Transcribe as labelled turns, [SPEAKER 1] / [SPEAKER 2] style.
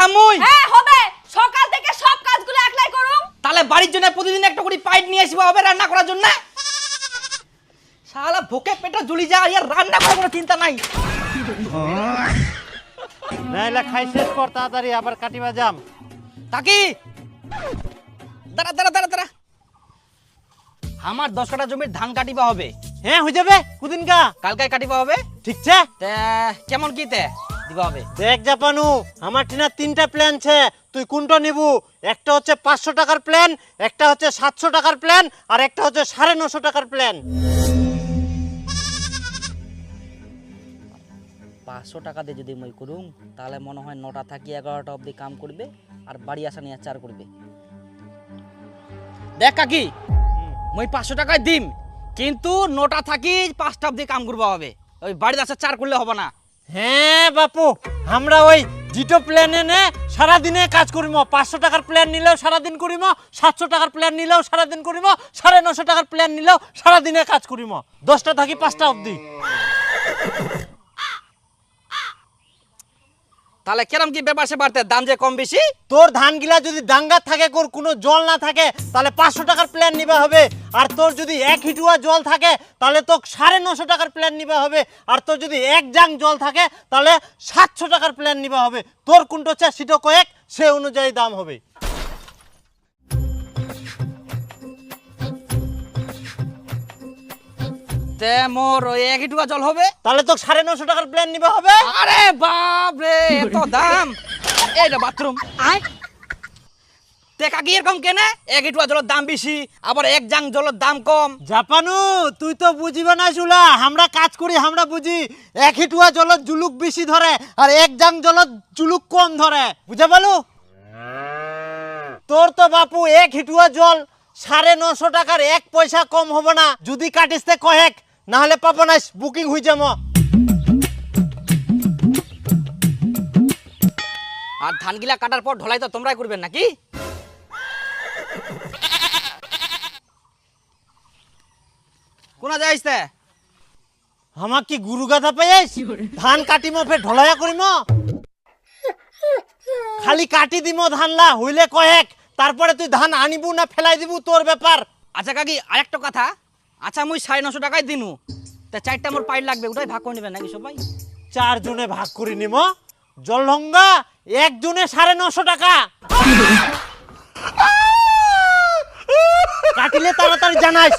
[SPEAKER 1] খামুই?
[SPEAKER 2] হ্যাঁ হবে, সকাল থেকে সব কাজগুলো একলাই করুম।
[SPEAKER 1] তাহলে বাড়ির জন্য প্রতিদিন একটা করে পাইট নিয়ে আসবা হবে রান্না করার জন্য। শালা ভোকে পেটে জ্বলি যা, আর রান্না করার কোনো চিন্তা নাই।
[SPEAKER 3] নাইলে খাই শেষ কর তাড়াতাড়ি, আবার কাটিবা যাম।
[SPEAKER 1] কাকি দাঁড়া দাঁড়া দাঁড়া দাঁড়া, আমার 10 কাঠা জমির ধান কাটিবা হবে।
[SPEAKER 3] হ্যাঁ হয়ে যাবে, কুদিনকা
[SPEAKER 1] কালকে কাটিবা হবে।
[SPEAKER 3] ঠিক আছে।
[SPEAKER 1] তে কেমন কি তে দিবা হবে?
[SPEAKER 3] দেখ জাপানু, আমার ঠিনা 3টা প্ল্যান আছে, তুই কোনটা নিবু? একটা হচ্ছে 500 টাকার প্ল্যান, একটা হচ্ছে 700 টাকার প্ল্যান, আর একটা হচ্ছে 950 টাকার প্ল্যান।
[SPEAKER 1] 500 টাকা দিয়ে যদি মই করুম তাহলে মনে হয় 9টা থাকি 11টা অবধি কাম করবে আর বাড়ি আসা নিয়ে 4 করবে। দেখ কাকি, মই 500 টাকায় দিম, কিন্তু 9টা থাকি 5টা অবধি কাম করবা হবে, ওই বাড়ি আসা 4 করলে হবে না।
[SPEAKER 3] হ্যাঁ বাপু, আমরা ওই জিটো প্ল্যানে নে সারাদিনে কাজ করিম। 500 টাকার প্ল্যান নিলেও সারাদিন করিম, 700 টাকার প্ল্যান নিলেও সারাদিন করিম, 950 টাকার প্ল্যান নিলেও সারাদিনে কাজ করিম, 10টা থাকি 5টা অবধি।
[SPEAKER 1] তাহলে কেরম কি ব্যাপার সে বাড়তে, দাম যে কম বেশি?
[SPEAKER 3] তোর ধান গিলা যদি ডাঙ্গা থাকে, কোনো জল না থাকে, তাহলে 500 টাকার প্ল্যান নিবা হবে। আর তোর যদি 1 হিটুয়া জল থাকে তাহলে তো 950 টাকার প্ল্যান নিবা হবে। আর তোর যদি 1 জাং জল থাকে তাহলে 700 টাকার প্ল্যান নিবা হবে। তোর কোনটা হচ্ছে সেটা কয়েক, সে অনুযায়ী দাম হবে।
[SPEAKER 1] তে মোর ওই 1 হিটুয়া জল হবে,
[SPEAKER 3] তাহলে তো 950 টাকার প্ল্যান নিবা হবে।
[SPEAKER 1] আরে বাপ রে এত দাম! এইটা বাথরুম আয় তে কাকি এরকম কেনে? 1 হিটুয়া জলের দাম বেশি, আবার 1 জাং জলের দাম কম।
[SPEAKER 3] জাপানু, তুই তো বুঝিবে না চুলা, আমরা কাজ করি, আমরা বুঝি। 1 হিটুয়া জলত জুলুক বেশি ধরে আর 1 জাং জলত জুলুক কম ধরে, বুঝা পালু? তোর তো বাপু 1 হিটুয়া জল 950 টাকার 1 পয়সা কম হবে না। যদি কাটিসতে কহেক, না হলে পাবো না, বুকিং হয়ে যাবো।
[SPEAKER 1] আর ধানগুলা কাটার পর ঢলাই তো তোমরাই করবেন নাকি? কোনা যাইছে?
[SPEAKER 3] আমার কি গুরু গাধা পাইস? ধান কাটিম ফের ঢলাইয়া করিম? খালি কাটি দিম ধানলা, হইলে কহেক, তারপরে তুই ধান আনিবু না ফেলাই দিবু তোর ব্যাপার।
[SPEAKER 1] আচ্ছা কাকি আরেকটা কথা, আচ্ছা মুই 950 টাকায় দিনু, তা 4টা মোর পাইট লাগবে, ওটাই ভাগ করে নেবেন নাকি সবাই?
[SPEAKER 3] 4 জনে ভাগ করি নিম। জলঢঙ্গা 1 জনে 950 টাকা। কাটিলে তাড়াতাড়ি জানাইস।